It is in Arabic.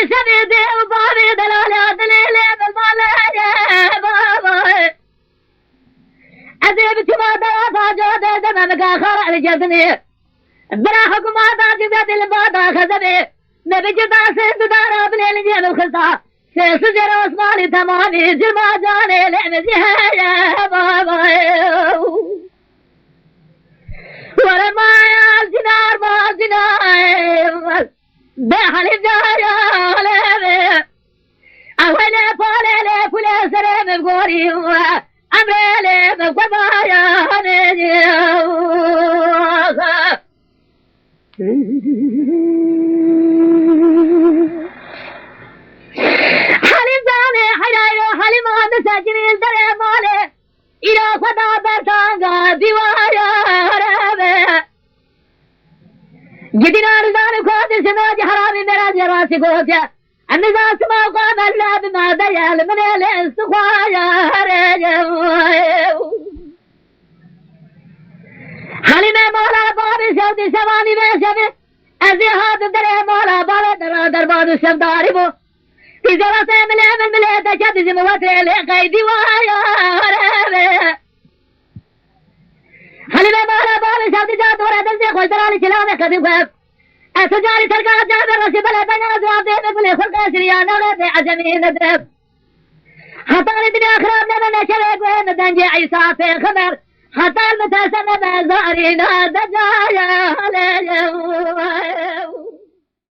سبيتي وطاري دلالة دليلي بالملايا بابا أذيبت ما دواتا جودة دمامك آخر على جزني براحك ما داجبت البادا خزني نبي جدا سيد دارا بليل جيب الخلطة سيسجر واسمالي تمامي جرما جاني لعنزيها يا بابا ورما يا الجنار ما الجنار بحل الجاية لبي أولي فولي فولي سرين بقوري أمريلي بقبايا هنيجي حليم داني حلايو حليم هذا ساجني الدري مالي إلى خدا برتانغا ديوايا ربي جدنا رزان خود سماج حرامي میرا جراسی گوتیا الناس ما قام الله بما ديال من الاستخوايا حليم مولا بابي سودي سواني بشبه أزي هذا دري مولا بابي درباد الشمداري بو إذا رسي من تشد زمواتي لقيدي وايا حليم مولا بابي سودي جاد ورا دلسي خوش درالي چلاوه قدم خب أتجاري سرقات جابر رسي بلا بنا جواب دي بكلي خلق سريانا ورد عجمي ندرب حتى الدنيا خراب لنا نشرق وين دنجي عيسى في خبر حتى المتاسم بزارينا دجايا